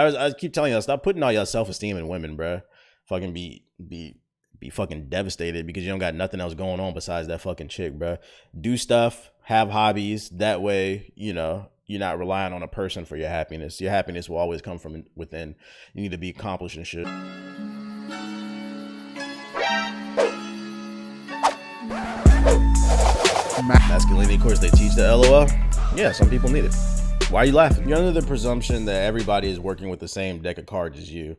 I keep telling y'all, stop putting all your self-esteem in women, bro. Fucking be fucking devastated because you don't got nothing else going on besides that fucking chick, bro. Do stuff, have hobbies. That way, you know, you're not relying on a person for your happiness. Your happiness will always come from within. You need to be accomplishing shit. Masculinity course, they teach the LOL. Yeah, some people need it. Why are you laughing? You're under the presumption that everybody is working with the same deck of cards as you.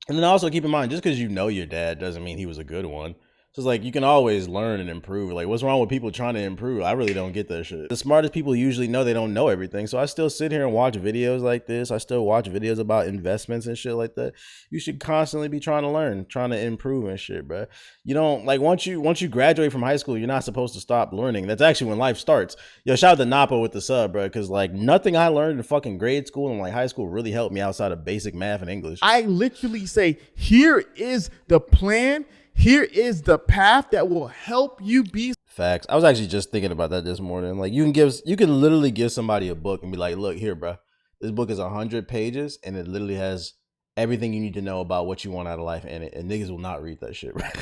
And then also keep in mind, just because you know your dad doesn't mean he was a good one. So it's like, you can always learn and improve. Like, what's wrong with people trying to improve? I really don't get that shit. The smartest people usually know they don't know everything. So I still sit here and watch videos like this. I still watch videos about investments and shit like that. You should constantly be trying to learn, trying to improve and shit, bro. You don't, like, once you graduate from high school, you're not supposed to stop learning. That's actually when life starts. Yo, shout out to Napa with the sub, bro. Because, like, nothing I learned in fucking grade school and, like, high school really helped me outside of basic math and English. I literally say, here is the plan. Here is the path that will help you be. Facts. I was actually just thinking about that this morning. Like, you can literally give somebody a book and be like, look here, bro. This book is 100 pages and it literally has everything you need to know about what you want out of life in it. And niggas will not read that shit, right?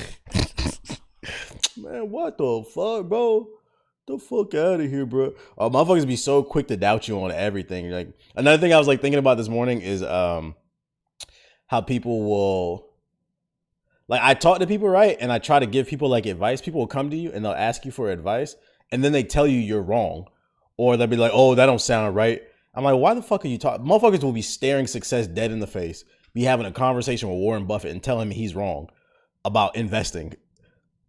Man, what the fuck, bro? The fuck out of here, bro. Motherfuckers be so quick to doubt you on everything. Like, another thing I was like thinking about this morning is how people will, like, I talk to people, right? And I try to give people like advice. People will come to you and they'll ask you for advice. And then they tell you you're wrong. Or they'll be like, oh, that don't sound right. I'm like, why the fuck are you talking? Motherfuckers will be staring success dead in the face. Be having a conversation with Warren Buffett and telling him he's wrong about investing.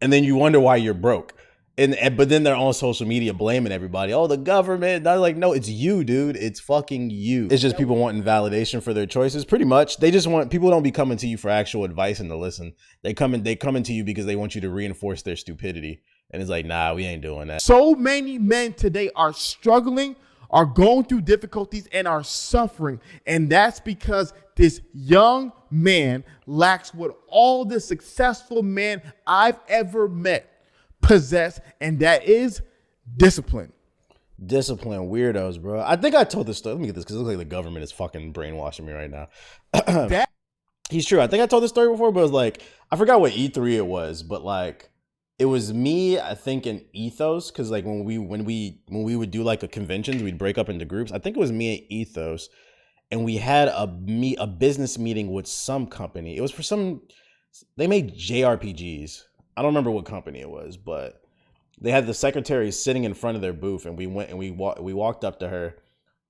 And then you wonder why you're broke. But then they're on social media blaming everybody. Oh, the government. And I'm like, no, it's you, dude. It's fucking you. It's just people wanting validation for their choices. Pretty much. They just want, people don't be coming to you for actual advice and to listen. They come into you because they want you to reinforce their stupidity. And it's like, nah, we ain't doing that. So many men today are struggling, are going through difficulties, and are suffering. And that's because this young man lacks what all the successful men I've ever met possess, and that is discipline. Discipline, weirdos, bro. I think I told this story. Let me get this because it looks like the government is fucking brainwashing me right now. He's true. I think I told this story before, but it was like, I forgot what E3 it was, but like, it was me, I think, in Ethos, because like when we would do like a conventions, we'd break up into groups. I think it was me and Ethos, and we had a business meeting with some company. It was for some, they made JRPGs. I don't remember what company it was, but they had the secretary sitting in front of their booth, and we went and we walked up to her.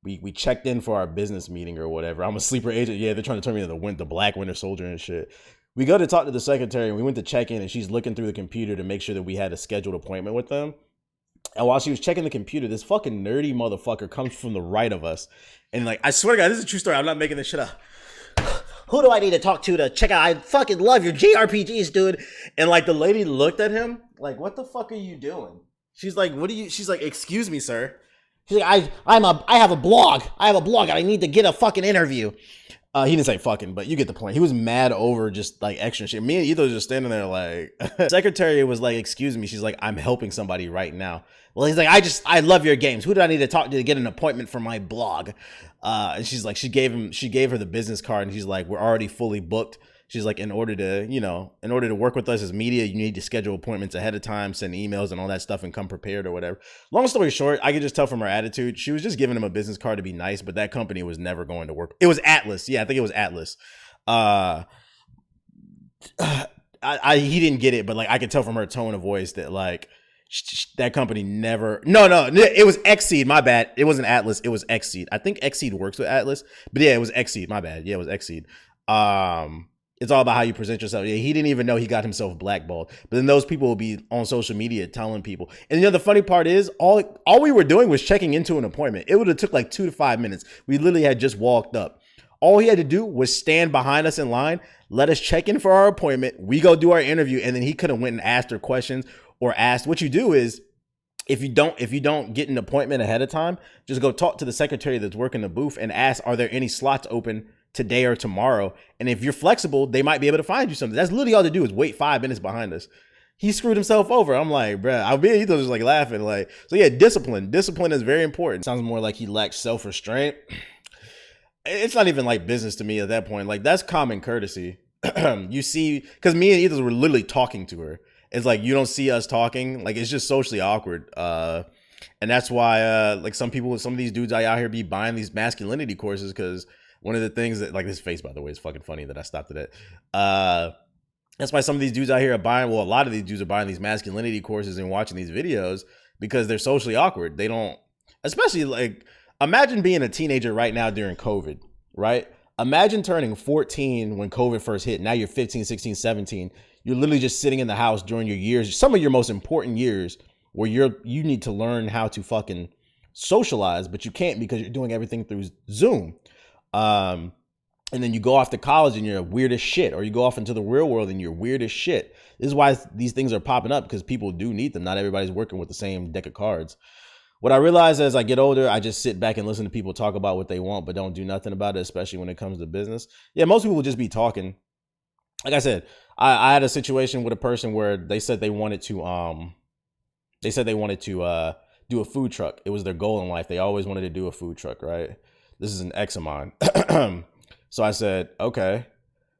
We checked in for our business meeting or whatever. I'm a sleeper agent. Yeah, they're trying to turn me into the Black Winter Soldier and shit. We go to talk to the secretary, and we went to check in, and she's looking through the computer to make sure that we had a scheduled appointment with them. And while she was checking the computer, this fucking nerdy motherfucker comes from the right of us. And like, I swear to God, this is a true story. I'm not making this shit up. Who do I need to talk to check out? I fucking love your JRPGs, dude. And like the lady looked at him like, what the fuck are you doing? She's like, she's like, excuse me, sir. She's like, I have a blog. And I need to get a fucking interview. He didn't say fucking, but you get the point. He was mad over just like extra shit. Me and Etho was just standing there like, secretary was like, excuse me. She's like, I'm helping somebody right now. Well, he's like, I love your games. Who do I need to talk to get an appointment for my blog? And she's like, she gave her the business card, and she's like, we're already fully booked. She's like, in order to work with us as media, you need to schedule appointments ahead of time, send emails and all that stuff, and come prepared or whatever. Long story short, I could just tell from her attitude, she was just giving him a business card to be nice, but that company was never going to work. It was Atlas. Yeah, I think it was Atlas. He didn't get it, but like I could tell from her tone of voice that like that company never. No, it was Xseed. My bad. It wasn't Atlas. It was Xseed. I think Xseed works with Atlas, but yeah, it was Xseed. My bad. Yeah, it was Xseed. It's all about how you present yourself. Yeah, he didn't even know he got himself blackballed. But then those people will be on social media telling people. And the funny part is, all we were doing was checking into an appointment. It would have took like 2 to 5 minutes. We literally had just walked up. All he had to do was stand behind us in line, let us check in for our appointment. We go do our interview, and then he could have went and asked her questions or asked. What you do is, if you don't get an appointment ahead of time, just go talk to the secretary that's working the booth and ask, are there any slots open today or tomorrow? And if you're flexible, they might be able to find you something. That's literally all to do is wait 5 minutes behind us. He screwed himself over. I'm like, bruh, he was just like laughing. Like, so yeah, discipline is very important. Sounds more like he lacks self-restraint. it's not even like business to me at that point. Like that's common courtesy. You see, because me and Ethos were literally talking to her. It's like you don't see us talking. Like it's just socially awkward. And that's why like some of these dudes out here be buying these masculinity courses, because one of the things that, like, this face, by the way, is fucking funny that I stopped at it. That's why some of these dudes out here are buying, well, a lot of these dudes are buying these masculinity courses and watching these videos because they're socially awkward. They don't, especially like, imagine being a teenager right now during COVID, right? Imagine turning 14 when COVID first hit. Now you're 15, 16, 17. You're literally just sitting in the house during your years, some of your most important years, where you need to learn how to fucking socialize, but you can't because you're doing everything through Zoom. And then you go off to college and you're weird as shit, or you go off into the real world and you're weird as shit. This is why these things are popping up, because people do need them. Not everybody's working with the same deck of cards. What I realize as I get older, I just sit back and listen to people talk about what they want, but don't do nothing about it, especially when it comes to business. Yeah, most people will just be talking. Like I said, I had a situation with a person where they said they wanted to do a food truck. It was their goal in life. They always wanted to do a food truck, right? This is an ex of mine. So I said, okay,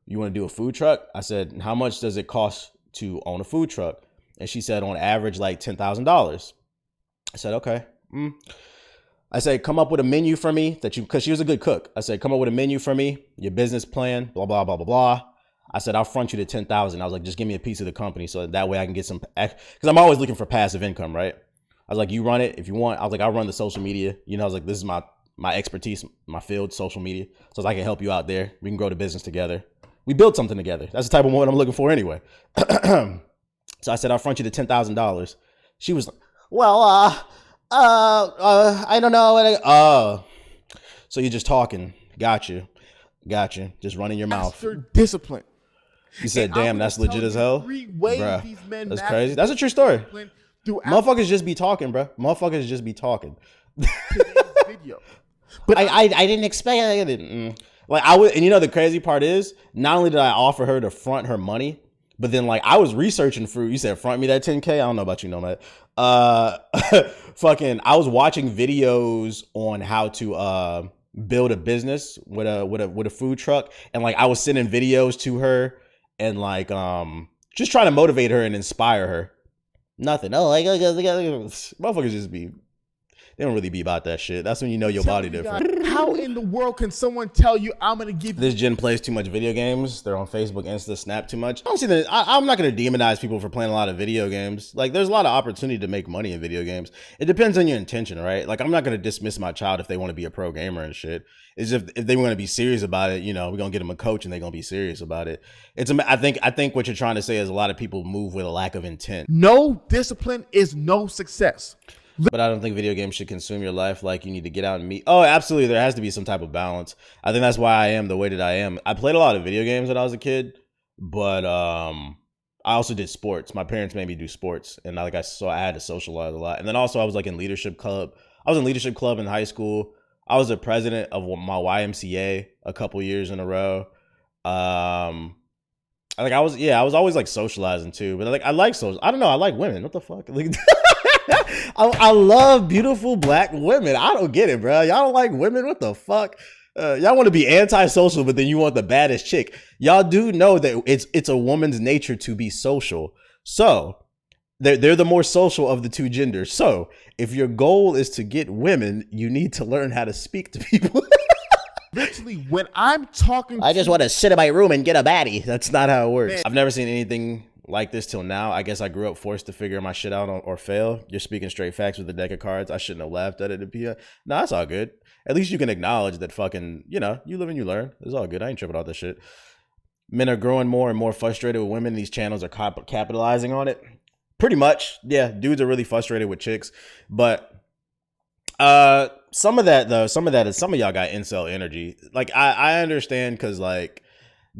you want to do a food truck? I said, how much does it cost to own a food truck? And she said, on average, like $10,000. I said, okay. I said, come up with a menu for me because she was a good cook. I said, come up with a menu for me, your business plan, blah, blah, blah, blah, blah. I said, I'll front you the 10,000. I was like, just give me a piece of the company so that way I can get some, because I'm always looking for passive income, right? I was like, you run it if you want. I was like, I'll run the social media. You know, I was like, this is my expertise, my field, social media. So I can help you out there. We can grow the business together. We build something together. That's the type of woman I'm looking for anyway. So I said, I'll front you the $10,000. She was like, well, I don't know. So you're just talking. Got you. Just running your mouth. Master discipline. You said, damn, that's legit as hell. Bruh, these men that's crazy. That's a true story. Motherfuckers just be talking, bro. Motherfuckers just be talking. Video. But I didn't expect it. Like I would, and you know the crazy part is, not only did I offer her to front her money, but then like I was researching for, you said front me that 10K. I don't know about you, Nomad. Fucking, I was watching videos on how to build a business with a food truck, and like I was sending videos to her and like just trying to motivate her and inspire her. Nothing. Oh, like motherfuckers just be. They don't really be about that shit. That's when you know your body different. How in the world can someone tell you I'm gonna give you this gen plays too much video games? They're on Facebook, Insta, Snap too much. I don't see that. I'm not gonna demonize people for playing a lot of video games. Like there's a lot of opportunity to make money in video games. It depends on your intention, right? Like I'm not gonna dismiss my child if they want to be a pro gamer and shit. It's if they want to be serious about it, you know, we're gonna get them a coach and they're gonna be serious about it. I think what you're trying to say is a lot of people move with a lack of intent. No discipline is no success. But I don't think video games should consume your life. Like you need to get out and meet. Oh, absolutely. There has to be some type of balance. I think that's why I am the way that I am. I played a lot of video games when I was a kid, but I also did sports. My parents made me do sports, and I had to socialize a lot. And then also I was like in leadership club. I was in leadership club in high school. I was the president of my YMCA a couple years in a row. I was always like socializing too. But like I like social. I don't know. I like women. What the fuck? Like. I love beautiful black women. I don't get it, bro. Y'all don't like women? What the fuck? Y'all want to be antisocial, but then you want the baddest chick. Y'all do know that it's a woman's nature to be social. So they're the more social of the two genders. So if your goal is to get women, you need to learn how to speak to people. Literally, when I'm talking, I just want to sit in my room and get a baddie. That's not how it works. Man. I've never seen anything like this till now. I guess I grew up forced to figure my shit out or fail. You're speaking straight facts with a deck of cards. I shouldn't have laughed at it. No, that's all good. At least you can acknowledge that fucking, you know, you live and you learn. It's all good. I ain't tripping out this shit. Men are growing more and more frustrated with women. These channels are capitalizing on it. Pretty much. Yeah, dudes are really frustrated with chicks. But some of that is some of y'all got incel energy. Like I understand, because like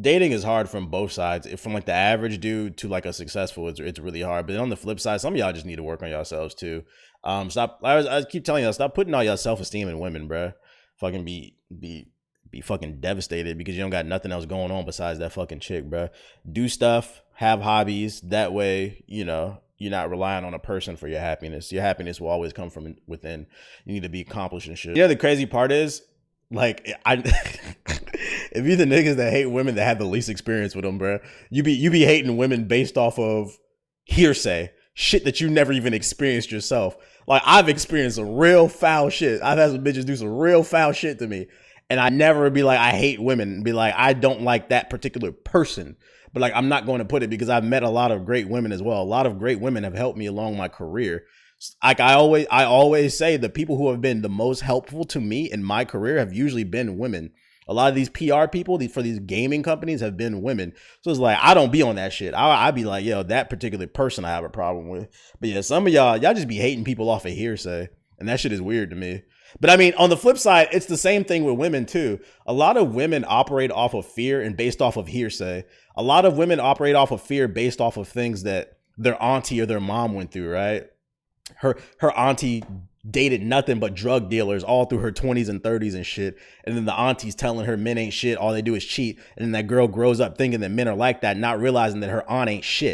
dating is hard from both sides. From like the average dude to like a successful, it's really hard. But on the flip side, some of y'all just need to work on yourselves too. Stop. I keep telling y'all, stop putting all your self-esteem in women, bro. Fucking be fucking devastated because you don't got nothing else going on besides that fucking chick, bro. Do stuff, have hobbies. That way, you know, you're not relying on a person for your happiness. Your happiness will always come from within. You need to be accomplished and shit. You know, the crazy part is, Like I, if you the niggas that hate women that have the least experience with them, bro, you be hating women based off of hearsay, shit that you never even experienced yourself. Like I've experienced some real foul shit. I've had some bitches do some real foul shit to me, and I never be like I hate women. Be like I don't like that particular person, but like I'm not going to put it because I've met a lot of great women as well. A lot of great women have helped me along my career. Like I always say, the people who have been the most helpful to me in my career have usually been women. A lot of these PR people for these gaming companies have been women. So it's like, I don't be on that shit. I be like, yo, that particular person I have a problem with. But yeah, some of y'all just be hating people off of hearsay. And that shit is weird to me. But I mean, on the flip side, it's the same thing with women too. A lot of women operate off of fear and based off of hearsay. A lot of women operate off of fear based off of things that their auntie or their mom went through, right? Her auntie dated nothing but drug dealers all through her 20s and 30s and shit. And then the auntie's telling her men ain't shit. All they do is cheat. And then that girl grows up thinking that men are like that, not realizing that her aunt ain't shit.